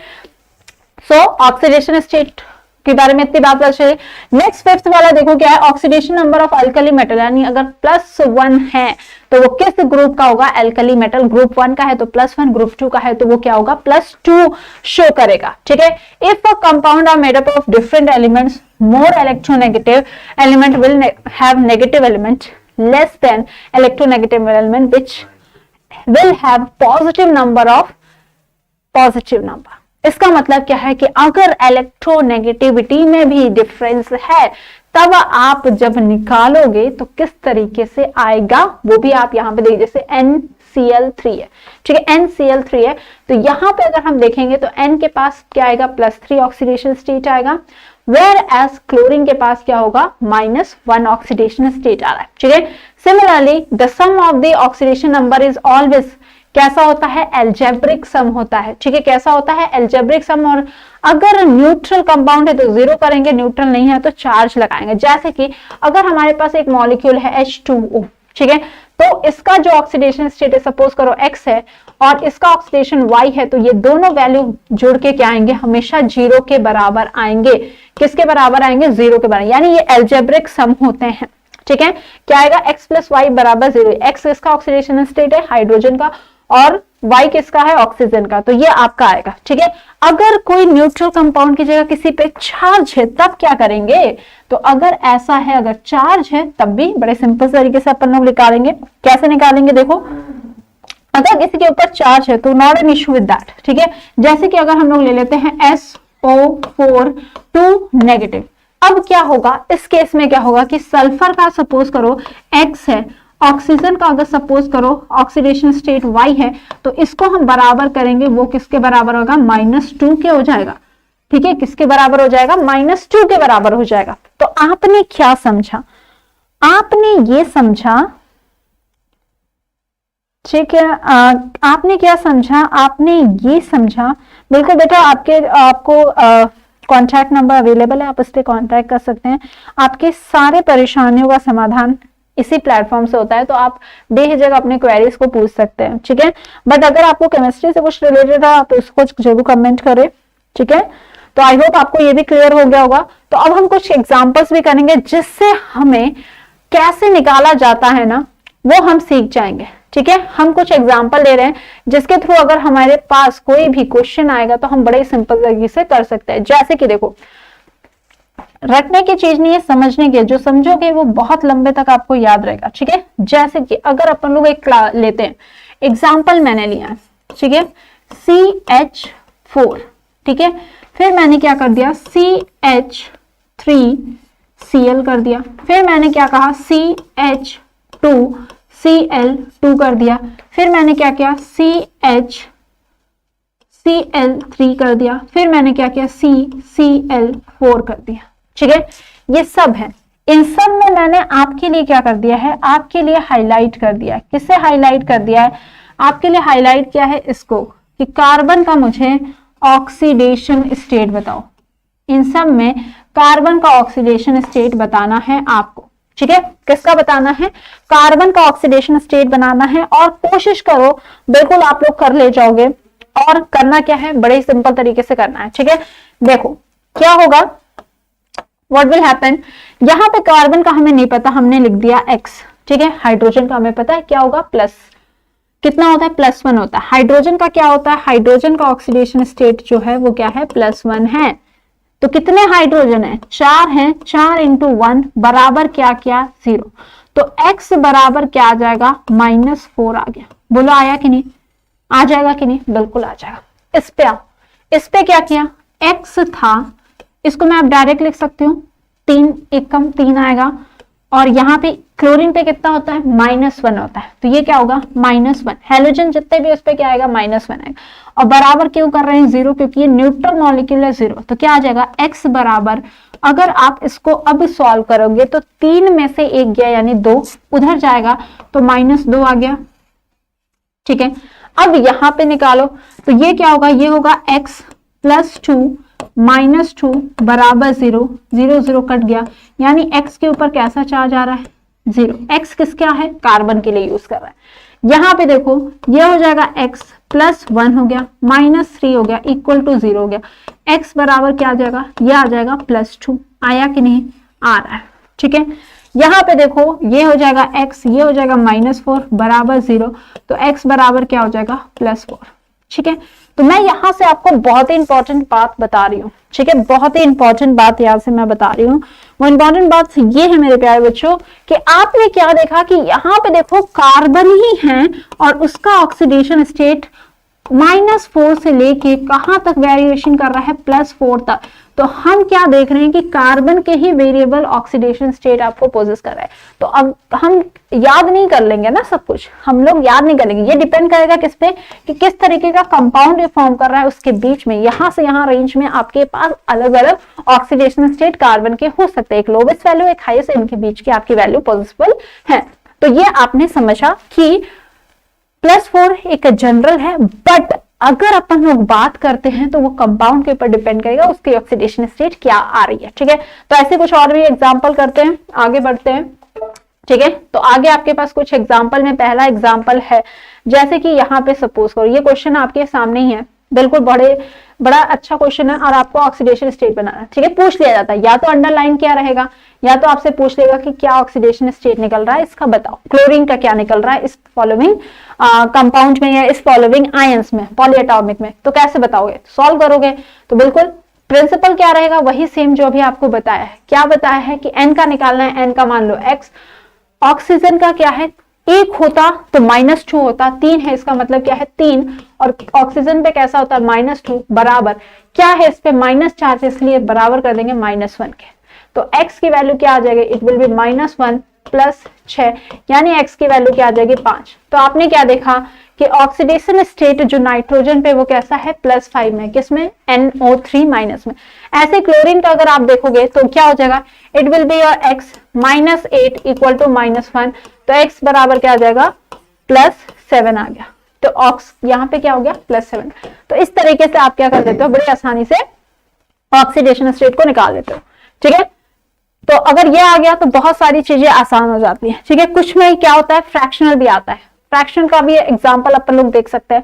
सो ऑक्सीडेशन स्टेट के बारे में इतनी बात पता चली। नेक्स्ट फिफ्थ वाला देखो क्या है, oxidation number of alkali metal, यानी अगर +1 है तो वो किस ग्रुप का होगा, एल्कली मेटल। ग्रुप 1 का है तो +1, ग्रुप 2 का है तो वो क्या होगा, +2 शो करेगा। ठीक है, if a compound are made up of different elements, more electronegative element will have negative element less than electronegative element which will have positive number of positive number. इसका मतलब क्या है कि अगर इलेक्ट्रोनेगेटिविटी में भी डिफरेंस है तब आप जब निकालोगे तो किस तरीके से आएगा वो भी आप यहां पे देखिए, जैसे NCl3 है, ठीक है, NCl3 है, तो यहां पे अगर हम देखेंगे तो N के पास क्या आएगा, +3 ऑक्सीडेशन स्टेट आएगा, वेयर एज क्लोरीन के पास क्या होगा, -1 ऑक्सीडेशन स्टेट आ रहा है। ठीक है, similarly the sum of the oxidation number is always कैसा होता है, एल्जेब्रिक सम होता है। ठीक है, कैसा होता है, एल्जेब्रिक सम। और अगर न्यूट्रल कंपाउंड है तो 0 करेंगे, न्यूट्रल नहीं है तो चार्ज लगाएंगे। जैसे कि अगर हमारे पास एक मॉलिक्यूल है H2O, ठीक है, तो इसका जो ऑक्सीडेशन स्टेट है सपोज करो X है और इसका ऑक्सीडेशन Y है, तो ये दोनों वैल्यू जुड़ के क्या आएंगे, हमेशा 0 के बराबर आएंगे। किसके बराबर आएंगे, 0 के बराबर, यानी ये एल्जेब्रिक सम होते हैं। ठीक है, क्या आएगा, X + Y = 0। X इसका ऑक्सीडेशन स्टेट है हाइड्रोजन का और Y किसका है, ऑक्सीजन का, तो ये आपका आएगा। ठीक है, अगर कोई न्यूट्रल कंपाउंड की जगह किसी पे चार्ज है तब क्या करेंगे, तो अगर ऐसा है, अगर चार्ज है तब भी बड़े सिंपल तरीके से अपन लोग निकालेंगे। कैसे निकालेंगे, देखो अगर किसी के ऊपर चार्ज है तो not an issue with that. ठीक है, जैसे कि अगर हम लोग ले लेते हैं SO4 2 नेगेटिव, अब क्या होगा इस केस में, क्या होगा कि सल्फर का सपोज करो X है, ऑक्सीजन का अगर सपोज करो ऑक्सीडेशन स्टेट Y है, तो इसको हम बराबर करेंगे, वो किसके बराबर होगा, -2 के हो जाएगा। ठीक है, किसके बराबर हो जाएगा, -2 के बराबर हो जाएगा। तो आपने क्या समझा, आपने ये समझा, ठीक है, आपने क्या समझा, आपने ये समझा। बिल्कुल बेटा, आपको कॉन्टैक्ट नंबर अवेलेबल है, आप इस पे कॉन्टैक्ट कर सकते हैं। आपके सारे परेशानियों का समाधान इसी प्लेटफॉर्म से होता है, तो आप बेहिचक अपने क्वेरीज को पूछ सकते हैं। ठीक है, बट अगर आपको केमिस्ट्री से कुछ रिलेटेड है तो उसको जरूर कमेंट करें। ठीक है, तो आई होप आपको ये भी क्लियर हो गया होगा। तो अब हम कुछ एग्जांपल्स भी करेंगे जिससे हमें कैसे निकाला जाता है ना, वो हम सीख जाएंगे। ठीक है, हम कुछ एग्जाम्पल ले रहे हैं जिसके थ्रू अगर हमारे पास कोई भी क्वेश्चन आएगा तो हम बड़े सिंपल तरीके से कर सकते हैं। जैसे कि देखो, रटने की चीज नहीं है, समझने की, जो समझोगे वो बहुत लंबे तक आपको याद रहेगा। ठीक है, जैसे कि अगर अपन लोग एक लेते हैं एग्जाम्पल, मैंने लिया है, ठीक है, CH4, ठीक है, फिर मैंने क्या कर दिया, CH3Cl कर दिया, फिर मैंने क्या कहा, CH2Cl2 कर दिया, फिर मैंने क्या किया, CHCl3 कर दिया, फिर मैंने क्या किया, CCl4 कर दिया। ठीक है, ये सब है, इन सब में मैंने आपके लिए क्या कर दिया है, आपके लिए हाईलाइट कर दिया है। किससे हाईलाइट कर दिया है, आपके लिए हाईलाइट किया है इसको, कि कार्बन का मुझे ऑक्सीडेशन स्टेट बताओ। इन सब में कार्बन का ऑक्सीडेशन स्टेट बताना है आपको। ठीक है, किसका बताना है, कार्बन का ऑक्सीडेशन स्टेट बनाना है, और कोशिश करो बिल्कुल आप लोग कर ले जाओगे। और करना क्या है, बड़े सिंपल तरीके से करना है। ठीक है, देखो क्या होगा, व्हाट विल हैपन, यहां पे कार्बन का हमें नहीं पता, हमने लिख दिया X। ठीक है, हाइड्रोजन का हमें पता है क्या होगा, प्लस, कितना होता है, +1 होता है। हाइड्रोजन का क्या होता है, हाइड्रोजन का ऑक्सीडेशन स्टेट जो है वो क्या है, +1 है। तो कितने हाइड्रोजन है, 4 है, 4 × 1 बराबर क्या किया, 0। तो X बराबर क्या आ जाएगा, -4 आ गया। बोलो आया कि नहीं, आ जाएगा कि नहीं, बिल्कुल आ जाएगा। इस पे आओ, इस पे क्या किया, X था, इसको मैं आप डायरेक्ट लिख सकती हूँ, 3 एकम 3 आएगा, और यहाँ पे क्लोरीन पे कितना होता है, -1 होता है, तो ये क्या होगा, -1। हेलोजन जितने भी उस पे क्या आएगा, -1 आएगा। और बराबर क्यों कर रहे हैं 0, क्योंकि ये न्यूट्रल मॉलिक्यूल है 0। तो क्या आ जाएगा, X बराबर, अगर आप इसको अब सॉल्व करोगे तो 3 में से 1 गया यानी 2 उधर जाएगा, तो -2 आ गया। ठीक है, अब यहां पे निकालो तो ये क्या होगा, ये होगा X + 2 -2 बराबर 0, 0 0 कट गया, यानी X के ऊपर कैसा चार्ज आ रहा है, 0। x किस क्या है, कार्बन के लिए यूज कर रहा है। यहाँ पे देखो ये हो जाएगा x प्लस 1 हो गया, माइनस 3 हो गया, इक्वल टू 0 हो गया। x बराबर क्या आ जाएगा, ये आ जाएगा +2। आया कि नहीं, आ रहा है, ठीक है। यहाँ पे देखो ये हो जाएगा x, ये हो जाएगा -4 बराबर 0, तो x बराबर क्या हो जाएगा +4, ठीक है। तो मैं यहाँ से आपको बहुत ही इंपॉर्टेंट बात बता रही हूँ, ठीक है, बहुत ही इंपॉर्टेंट बात यहाँ से मैं बता रही हूँ। वो इंपॉर्टेंट बात ये है मेरे प्यारे बच्चों कि आपने क्या देखा कि यहाँ पे देखो कार्बन ही है और उसका ऑक्सीडेशन स्टेट -4 से लेके कहां तक वेरिएशन कर रहा है, +4 तक। तो हम क्या देख रहे हैं कि कार्बन के ही वेरिएबल ऑक्सीडेशन स्टेट आपको पोजेस कर रहा है। तो अब हम याद नहीं कर लेंगे ना, सब कुछ हम लोग याद नहीं कर लेंगे, ये डिपेंड करेगा किस पे कि किस तरीके का कंपाउंड ये फॉर्म कर रहा है। उसके बीच में यहां से यहां रेंज में आपके पास अलग अलग ऑक्सीडेशन स्टेट कार्बन के हो सकते हैं, एक लोवेस्ट वैल्यू एक हाईएस्ट, इनके बीच की आपकी वैल्यू पॉसिबल है। तो ये आपने समझा कि +4 एक जनरल है, बट अगर अपन लोग बात करते हैं तो वो कंपाउंड के ऊपर डिपेंड करेगा उसकी ऑक्सीडेशन स्टेट क्या आ रही है, ठीक है। तो ऐसे कुछ और भी एग्जांपल करते हैं, आगे बढ़ते हैं, ठीक है। तो आगे आपके पास कुछ एग्जांपल में पहला एग्जांपल है, जैसे कि यहाँ पे सपोज करो ये क्वेश्चन आपके सामने ही है, बिल्कुल बड़ा अच्छा क्वेश्चन है और आपको ऑक्सीडेशन स्टेट बनाना है, ठीक है। पूछ लिया जाता है, या तो अंडरलाइन क्या रहेगा, या तो आपसे पूछ लेगा कि क्या ऑक्सीडेशन स्टेट निकल रहा है, इसका बताओ। क्लोरीन का क्या निकल रहा है इस फॉलोइंग कंपाउंड में या इस फॉलोइंग आयंस में, पॉलीएटॉमिक में, तो कैसे बताओगे, सॉल्व करोगे। तो बिल्कुल प्रिंसिपल क्या रहेगा, वही सेम जो अभी आपको बताया है। क्या बताया है कि n का निकालना है, n का मान लो x, ऑक्सीजन का क्या है, 1 होता तो -2 होता, 3 है इसका मतलब क्या है 3, और ऑक्सीजन पे कैसा होता है -2 बराबर क्या है, इस पे -4 इसलिए बराबर कर देंगे -1 के। तो x की वैल्यू क्या आ जाएगी, इट विल बी -1 प्लस 6, यानी x की वैल्यू क्या आ जाएगी 5। तो आपने क्या देखा कि ऑक्सीडेशन स्टेट जो नाइट्रोजन पे वो कैसा है +5 में, किसमें, NO3 माइनस में। ऐसे क्लोरीन का अगर आप देखोगे तो क्या हो जाएगा, it will be your x -8 equal to -1, तो x बराबर क्या आ जाएगा +7 आ गया। तो ऑक्स यहाँ पे क्या हो गया +7। तो इस तरीके से आप क्या कर देते हो, बड़ी आसानी से ऑक्सीडेशन स्टेट को निकाल लेते हो, ठीक है। तो अगर ये आ गया तो बहुत सारी चीजें आसान हो जाती हैं, ठीक है। कुछ में क्या होता है, फ्रैक्शनल भी आता है, फ्रैक्शन का भी एग्जांपल अपन लोग देख सकते हैं,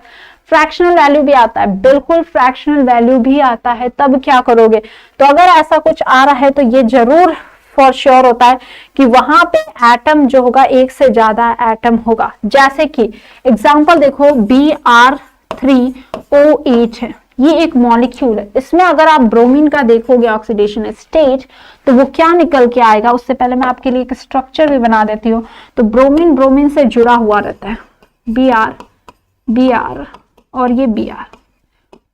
फ्रैक्शनल वैल्यू भी आता है, बिल्कुल फ्रैक्शनल वैल्यू भी आता है। तब क्या करोगे, तो अगर ऐसा कुछ आ रहा है तो ये जरूर फॉर श्योर होता है कि वहां पे एटम जो होगा एक से ज्यादा एटम होगा। जैसे कि एग्जांपल देखो Br3O8 है, ये एक मॉलिक्यूल है, इसमें अगर आप ब्रोमीन का देखोगे ऑक्सीडेशन स्टेट तो वो क्या निकल के आएगा। उससे पहले मैं आपके लिए एक स्ट्रक्चर भी बना देती हूँ। तो ब्रोमीन से जुड़ा हुआ रहता है, Br और ये Br,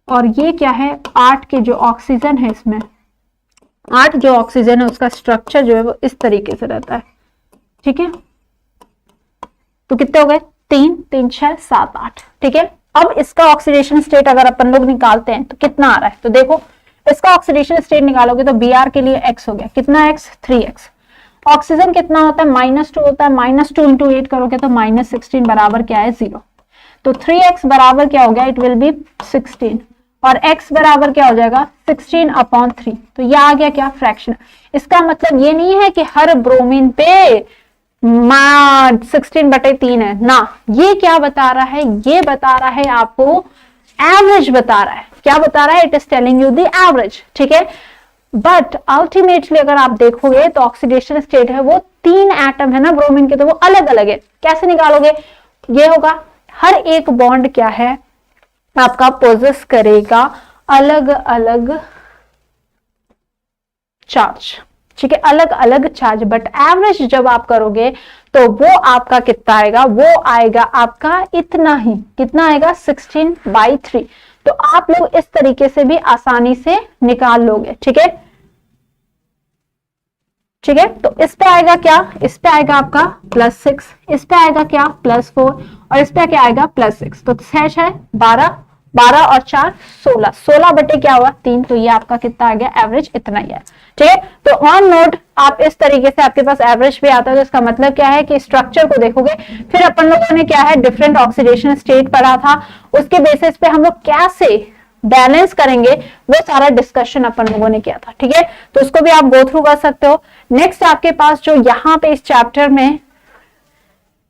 और ये क्या है 8 के जो ऑक्सीजन है, इसमें 8 जो ऑक्सीजन है उसका स्ट्रक्चर जो है वो इस तरीके से रहता है, ठीक है। तो कितने हो गए, 3 3 6 7 8, ठीक है। अब इसका ऑक्सीडेशन स्टेट अगर अपन लोग निकालते हैं तो कितना आ रहा है, तो देखो इसका ऑक्सीडेशन स्टेट निकालोगे तो Br के लिए x हो गया, कितना x 3x। ऑक्सीजन कितना होता है -2 होता है, -2 × 8 करोगे तो -16 बराबर क्या है 0। तो 3x बराबर क्या हो गया, इट विल बी 16, और x बराबर क्या हो जाएगा 16/3। तो ये आ गया क्या, फ्रैक्शन। इसका मतलब ये नहीं है कि हर ब्रोमीन पे 16/3 है ना, ये क्या बता रहा है, ये बता रहा है आपको एवरेज बता रहा है। क्या बता रहा है, it is telling you the average, ठीक है। बट अल्टीमेटली अगर आप देखोगे तो ऑक्सीडेशन स्टेट है वो 3 एटम है ना ब्रोमीन के, तो वो अलग अलग है। कैसे निकालोगे, ये होगा हर एक बॉन्ड क्या है आपका पोजेस करेगा अलग अलग चार्ज, ठीक है, अलग अलग चार्ज। बट एवरेज जब आप करोगे तो वो आपका कितना आएगा, वो आएगा आपका इतना ही, कितना आएगा 16/3। तो आप लोग इस तरीके से भी आसानी से निकाल लोगे, ठीक है, ठीक है। तो इस पे आएगा क्या, इस पे आएगा आपका +6, इस पे आएगा क्या +4, और इस पे क्या आएगा +6। तो 6 है 12, 12 और 4 16, 16 बटे क्या हुआ 3। तो ये आपका कितना आ गया, एवरेज इतना ही है, ठीक है। तो ऑन नोट आप इस तरीके से आपके पास एवरेज भी आता है। तो इसका मतलब क्या है कि स्ट्रक्चर को देखोगे, फिर अपन लोगों ने क्या है डिफरेंट ऑक्सीडेशन स्टेट पढ़ा था, उसके बेसिस पे हम लोग कैसे बैलेंस करेंगे, वो सारा डिस्कशन अपन लोगों ने किया था। ठीक है, तो उसको भी आप गो थ्रू कर सकते हो। नेक्स्ट आपके पास जो यहाँ पे इस चैप्टर में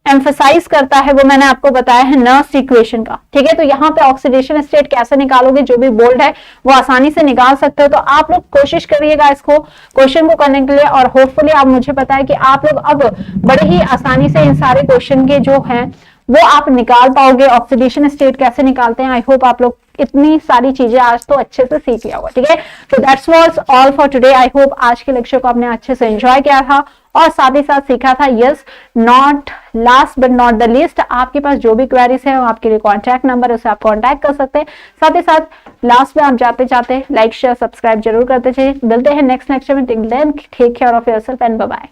एम्फसाइज करता है वो मैंने आपको बताया है नर्स इक्वेशन का। ठीक है, तो यहाँ पे ऑक्सीडेशन स्टेट कैसे निकालोगे, जो भी बोल्ड है वो आसानी से निकाल सकते हो। तो आप लोग कोशिश करिएगा इसको क्वेश्चन को करने के लिए, और होपफुली आप मुझे पता है कि आप लोग अब बड़े ही आसानी से इन सारे क्वेश्चन के जो हैं वो आप निकाल पाओगे। ऑक्सीडेशन स्टेट कैसे निकालते हैं, आई होप आप लोग इतनी सारी चीजें आज तो अच्छे से सीख लिया होगा। ठीक है, तो that's was all for today. I hope आज के लेक्चर को आपने अच्छे से एंजॉय किया था और साथ ही साथ सीखा था। Yes, not last but not the least, आपके पास जो भी क्वेरीज है वो आपके लिए कॉन्टैक्ट नंबर है, उसे आप कॉन्टैक्ट कर सकते हैं। साथ ही साथ लास्ट में आप जाते जाते लाइक शेयर सब्सक्राइब जरूर करते चाहिए। मिलते हैं नेक्स्ट लेक्चर में। Till then take care of yourself and bye bye.